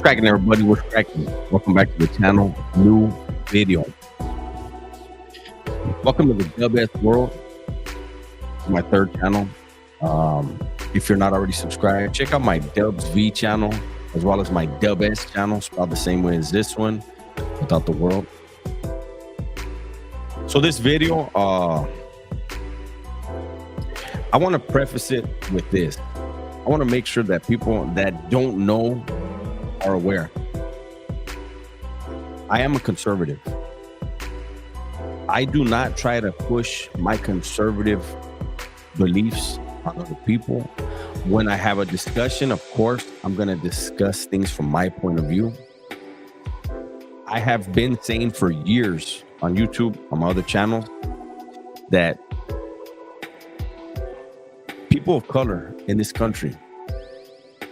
What's cracking, everybody? What's cracking? Welcome back to the channel. New video. Welcome to the Dub S world. My third channel. If you're not already subscribed, check out my Dubs V channel as well as my Dub S channel, spelled the same way as this one, without the world. So this video, I want to preface it with this. I want to make sure that people that don't know are aware. I am a conservative. I do not try to push my conservative beliefs on other people. When I have a discussion, of course, I'm going to discuss things from my point of view. I have been saying for years on YouTube, on my other channels, that people of color in this country,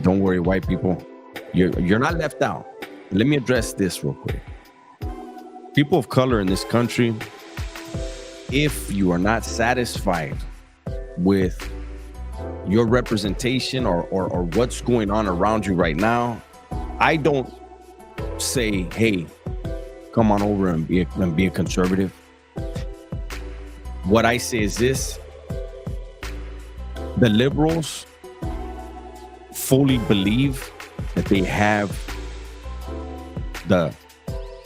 don't worry, white people, you're not left out. Let me address this real quick. People of color in this country, if you are not satisfied with your representation or what's going on around you right now, I don't say, hey, come on over and be a conservative. What I say is this: the liberals fully believe that they have the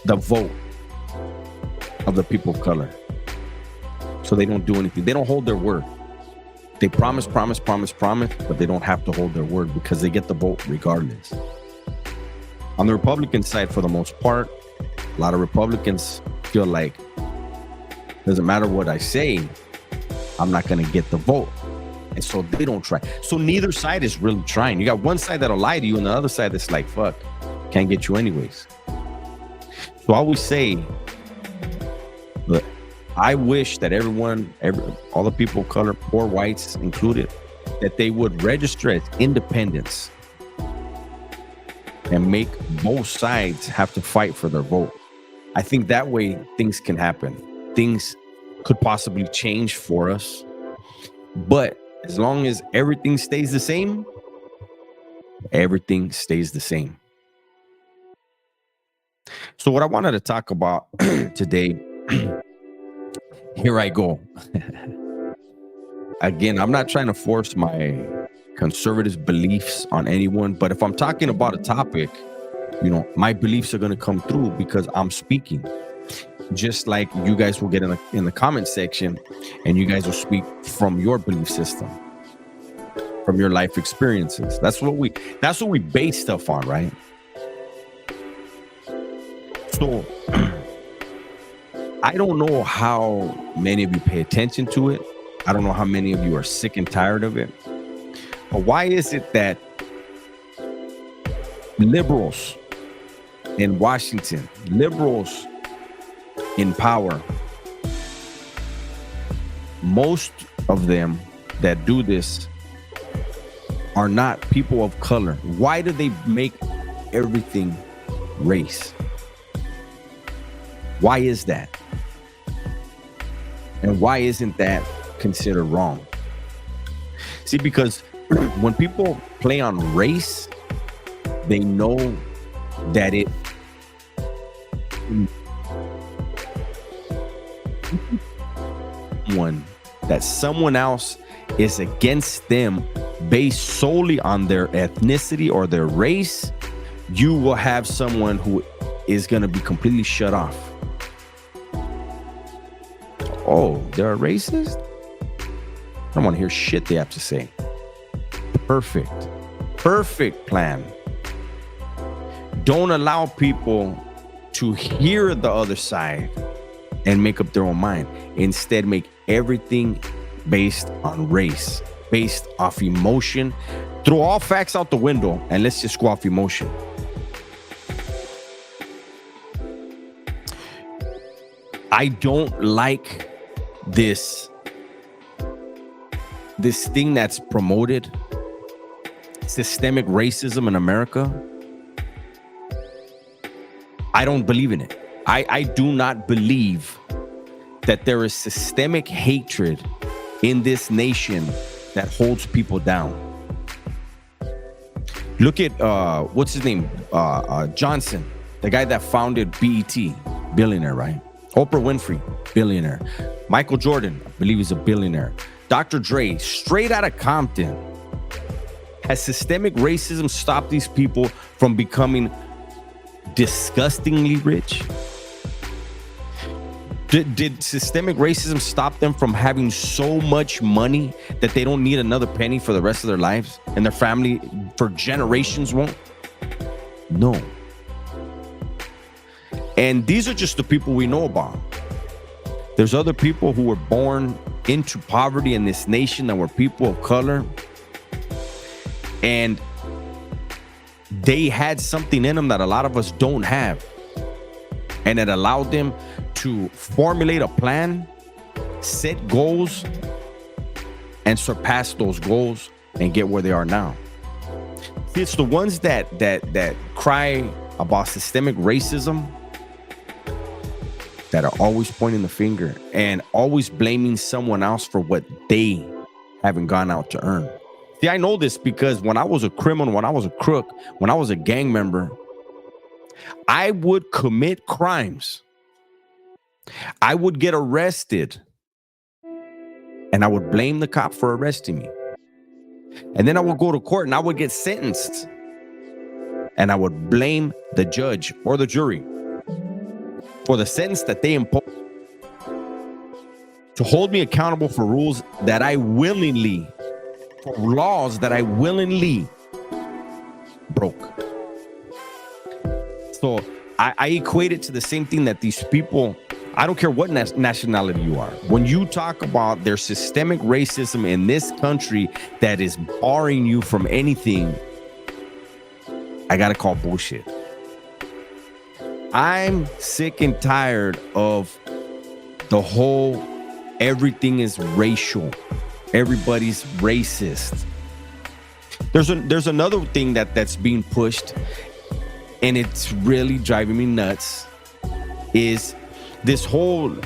vote of the people of color. So they don't do anything. They don't hold their word. They promise, but they don't have to hold their word because they get the vote regardless. On the Republican side, for the most part, a lot of Republicans feel like doesn't matter what I say, I'm not going to get the vote. And so they don't try. So neither side is really trying. You got one side that'll lie to you and the other side that's like, fuck, can't get you anyways. So I always say, look, I wish that all the people of color, poor whites included, that they would register as independents and make both sides have to fight for their vote. I think that way things can happen. Things could possibly change for us. But as long as everything stays the same, everything stays the same. So what I wanted to talk about today, here I go. Again, I'm not trying to force my conservative beliefs on anyone, but if I'm talking about a topic, my beliefs are going to come through because I'm speaking. Just like you guys will get in the comment section and you guys will speak from your belief system, from your life experiences. That's what we base stuff on, right? So I don't know how many of you pay attention to it. I don't know how many of you are sick and tired of it. But why is it that liberals in Washington, liberals in power, most of them that do this are not people of color? Why do they make everything race? Why is that? And why isn't that considered wrong? See, because when people play on race, they know that someone else is against them based solely on their ethnicity or their race, you will have someone who is going to be completely shut off. Oh, they're a racist? I don't want to hear shit they have to say. Perfect plan. Don't allow people to hear the other side and make up their own mind. Instead, make everything based on race, based off emotion. Throw all facts out the window and let's just go off emotion. I don't like this thing that's promoted, systemic racism in America. I don't believe in it. I do not believe that there is systemic hatred in this nation that holds people down. Look at what's his name? Johnson, the guy that founded BET, billionaire, right? Oprah Winfrey, billionaire. Michael Jordan, I believe he's a billionaire. Dr. Dre, straight out of Compton. Has systemic racism stopped these people from becoming disgustingly rich? Did systemic racism stop them from having so much money that they don't need another penny for the rest of their lives, and their family for generations won't? No. And these are just the people we know about. There's other people who were born into poverty in this nation that were people of color, and they had something in them that a lot of us don't have, and it allowed them to formulate a plan, set goals, and surpass those goals and get where they are now. It's the ones that cry about systemic racism that are always pointing the finger and always blaming someone else for what they haven't gone out to earn. See, I know this because when I was a criminal, when I was a crook, when I was a gang member, I would commit crimes. I would get arrested, and I would blame the cop for arresting me. And then I would go to court and I would get sentenced, and I would blame the judge or the jury for the sentence that they imposed, to hold me accountable for rules that I willingly, for laws that I willingly broke. So I equate it to the same thing that these people, I don't care what nationality you are, when you talk about there's systemic racism in this country that is barring you from anything, I gotta call bullshit. I'm sick and tired of the whole everything is racial, everybody's racist. There's another thing that's being pushed, and it's really driving me nuts, is this whole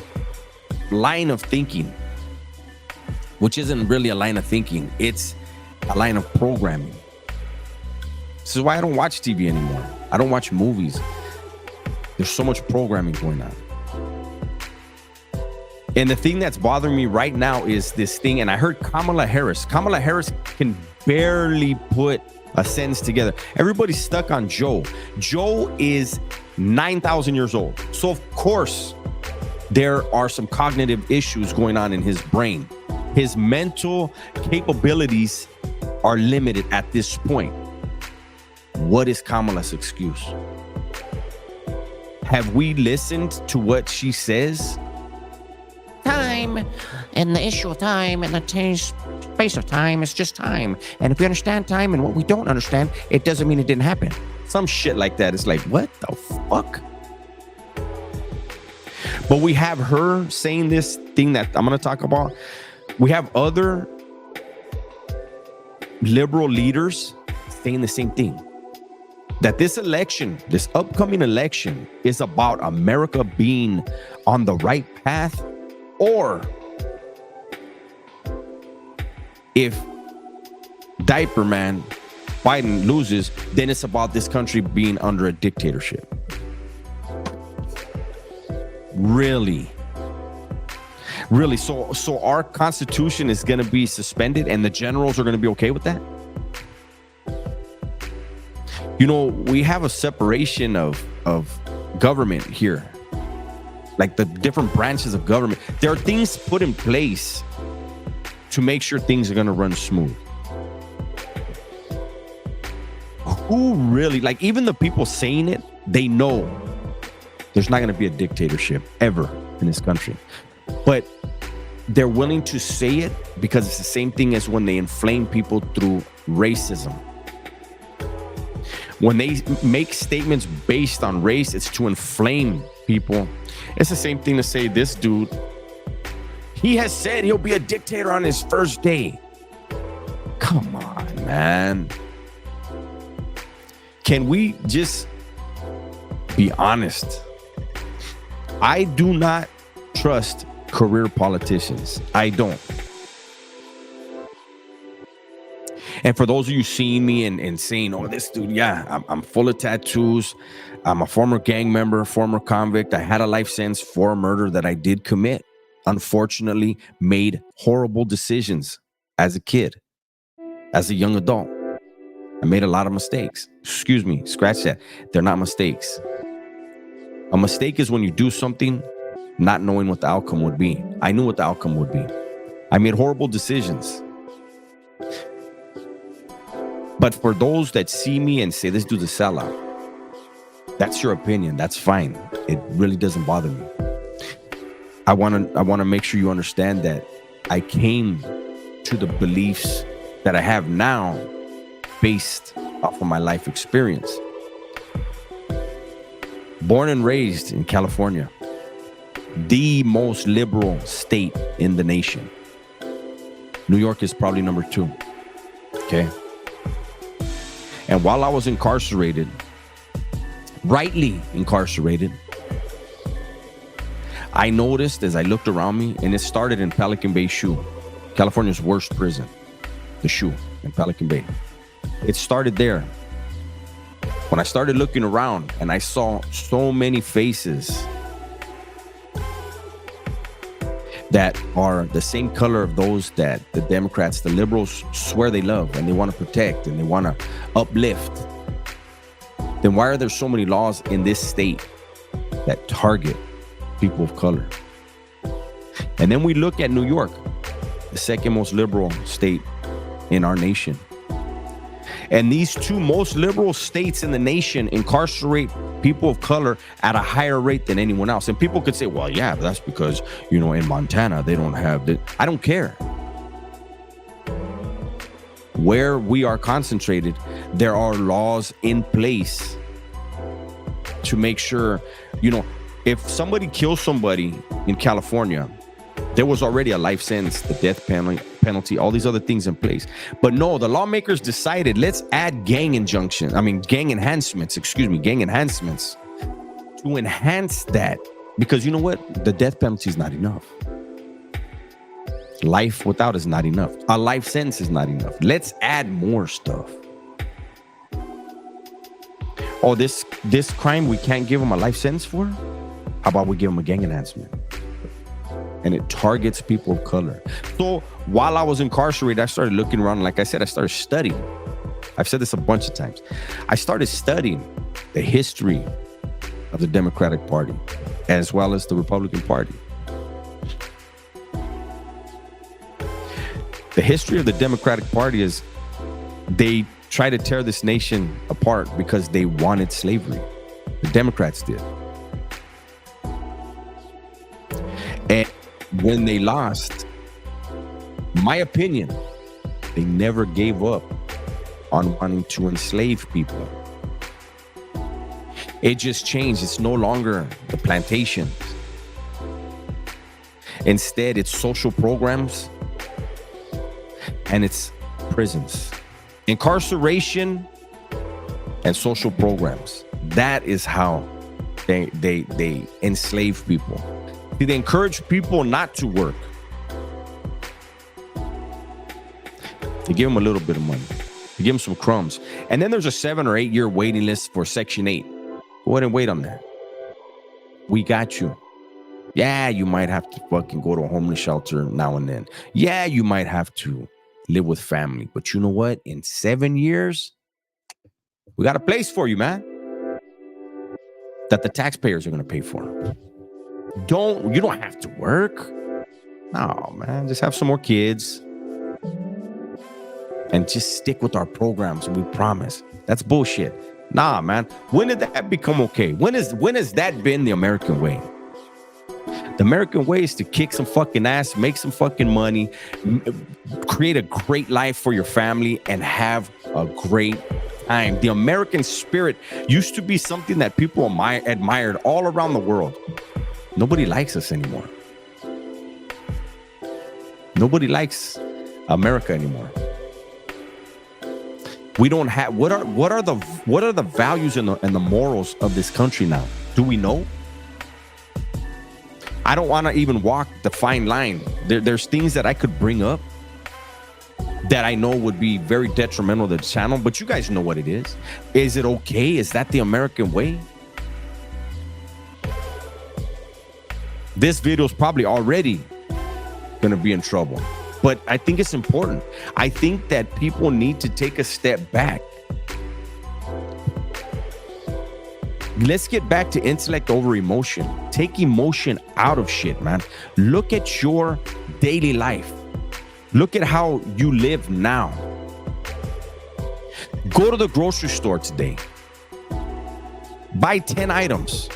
line of thinking, which isn't really a line of thinking, it's a line of programming. This is why I don't watch TV anymore. I don't watch movies. There's so much programming going on. And the thing that's bothering me right now is this thing, and I heard Kamala Harris can barely put a sentence together. Everybody's stuck on Joe. Joe is 9,000 years old. So of course, there are some cognitive issues going on in his brain. His mental capabilities are limited at this point. What is Kamala's excuse? Have we listened to what she says? Time and the issue of time and the space of time is just time. And if we understand time and what we don't understand, it doesn't mean it didn't happen. Some shit like that. It's like, what the fuck? But we have her saying this thing that I'm going to talk about. We have other liberal leaders saying the same thing. That this election, this upcoming election, is about America being on the right path, or if Diaper Man Biden loses, then it's about this country being under a dictatorship. Really? So our Constitution is going to be suspended, and the generals are going to be okay with that? You know, we have a separation of government here, like the different branches of government. There are things put in place to make sure things are going to run smooth. Who really, like, even the people saying it, they know there's not going to be a dictatorship ever in this country. But they're willing to say it because it's the same thing as when they inflame people through racism. When they make statements based on race, it's to inflame people. It's the same thing to say this dude, he has said he'll be a dictator on his first day. Come on, man. Can we just be honest? I do not trust career politicians. I don't. And for those of you seeing me and saying, oh, this dude, yeah, I'm full of tattoos. I'm a former gang member, former convict. I had a life sentence for a murder that I did commit. Unfortunately, made horrible decisions as a kid, as a young adult. I made a lot of mistakes. Excuse me, scratch that. They're not mistakes. A mistake is when you do something not knowing what the outcome would be. I knew what the outcome would be. I made horrible decisions. But for those that see me and say, this dude's a sellout, that's your opinion. That's fine. It really doesn't bother me. I want to make sure you understand that I came to the beliefs that I have now based off of my life experience. Born and raised in California, the most liberal state in the nation. New York is probably number 2. Okay. And while I was incarcerated, rightly incarcerated, I noticed as I looked around me, and it started in Pelican Bay SHU, California's worst prison, the SHU in Pelican Bay. It started there. When I started looking around and I saw so many faces that are the same color of those that the Democrats, the liberals swear they love and they want to protect and they want to uplift, then why are there so many laws in this state that target people of color? And then we look at New York, the second most liberal state in our nation. And these 2 most liberal states in the nation incarcerate people of color at a higher rate than anyone else. And people could say, well, yeah, but that's because, you know, in Montana, they don't have that. I don't care. Where we are concentrated, there are laws in place to make sure, you know, if somebody kills somebody in California, there was already a life sentence, the death penalty, all these other things in place. But no, the lawmakers decided, let's add gang enhancements to enhance that. Because you know what? The death penalty is not enough. Life without is not enough. A life sentence is not enough. Let's add more stuff. Oh, this crime we can't give them a life sentence for? How about we give them a gang enhancement? And it targets people of color. So while I was incarcerated, I started looking around. Like I said, I started studying. I've said this a bunch of times. I started studying the history of the Democratic Party as well as the Republican Party. The history of the Democratic Party is they tried to tear this nation apart because they wanted slavery. The Democrats did. And when they lost, my opinion, they never gave up on wanting to enslave people. It just changed. It's no longer the plantations. Instead, it's social programs and it's prisons. Incarceration and social programs. That is how they enslave people. They encourage people not to work. They give them a little bit of money. They give them some crumbs. And then there's a 7 or 8 year waiting list for Section 8. Go ahead and wait on that. We got you. Yeah, you might have to fucking go to a homeless shelter now and then. Yeah, you might have to live with family. But you know what? In 7 years, we got a place for you, man, that the taxpayers are going to pay for. You don't have to work. No, man, just have some more kids and just stick with our programs. We promise. That's bullshit. Nah, man. When did that become okay? When has that been the American way? The American way is to kick some fucking ass, make some fucking money, create a great life for your family, and have a great time. The American spirit used to be something that people admired all around the world. Nobody likes us anymore. Nobody likes America anymore. We don't have what are the values and the morals of this country now? Do we know? I don't want to even walk the fine line. There's things that I could bring up, that I know would be very detrimental to the channel, but you guys know what it is. Is it okay? Is that the American way? This video is probably already going to be in trouble, but I think it's important. I think that people need to take a step back. Let's get back to intellect over emotion. Take emotion out of shit, man. Look at your daily life. Look at how you live now. Go to the grocery store today. Buy 10 items.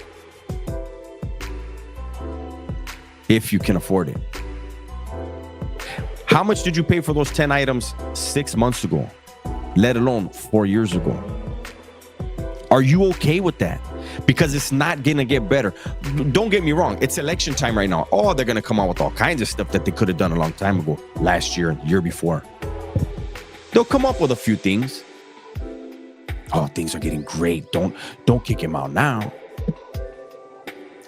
If you can afford it. How much did you pay for those 10 items 6 months ago? Let alone 4 years ago? Are you okay with that? Because it's not gonna get better. Don't get me wrong, it's election time right now. Oh, they're gonna come out with all kinds of stuff that they could have done a long time ago, last year, year before. They'll come up with a few things. Oh, things are getting great. Don't kick him out now.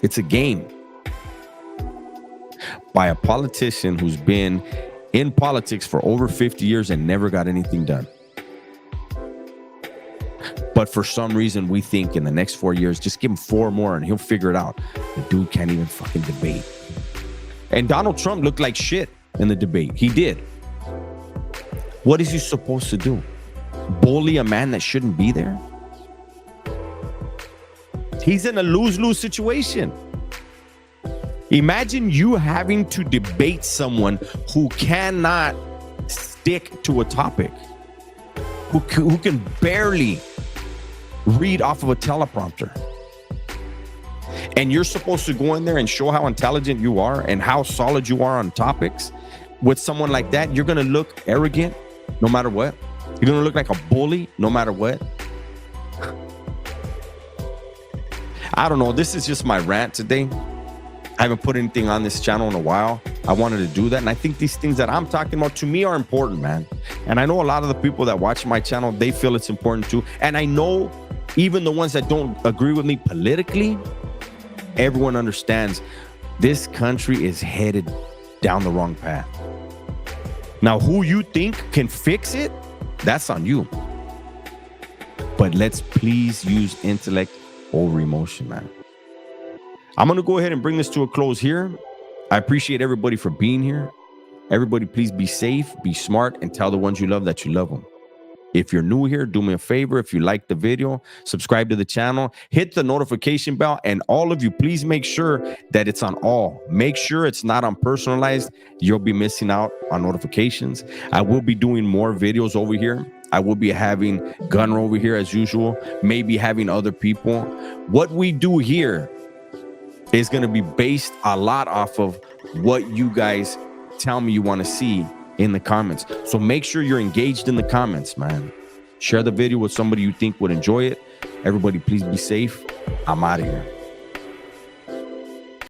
It's a game by a politician who's been in politics for over 50 years and never got anything done. But for some reason, we think in the next 4 years, just give him 4 more and he'll figure it out. The dude can't even fucking debate. And Donald Trump looked like shit in the debate. He did. What is he supposed to do? Bully a man that shouldn't be there? He's in a lose-lose situation. Imagine you having to debate someone who cannot stick to a topic, who can barely read off of a teleprompter. And you're supposed to go in there and show how intelligent you are and how solid you are on topics. With someone like that, you're going to look arrogant no matter what. You're going to look like a bully no matter what. I don't know. This is just my rant today. I haven't put anything on this channel in a while. I wanted to do that. And I think these things that I'm talking about to me are important, man. And I know a lot of the people that watch my channel, they feel it's important too. And I know even the ones that don't agree with me politically, everyone understands this country is headed down the wrong path. Now, who you think can fix it, that's on you. But let's please use intellect over emotion, man. I'm going to go ahead and bring this to a close here. I appreciate everybody for being here. Everybody, please be safe, be smart, and tell the ones you love that you love them. If you're new here, do me a favor. If you like the video, subscribe to the channel, hit the notification bell, and all of you, please make sure that it's on all. Make sure it's not on personalized. You'll be missing out on notifications. I will be doing more videos over here. I will be having Gunner over here as usual, maybe having other people. What we do here is going to be based a lot off of what you guys tell me you want to see in the comments. So make sure you're engaged in the comments, man. Share the video with somebody you think would enjoy it. Everybody, please be safe. I'm out of here.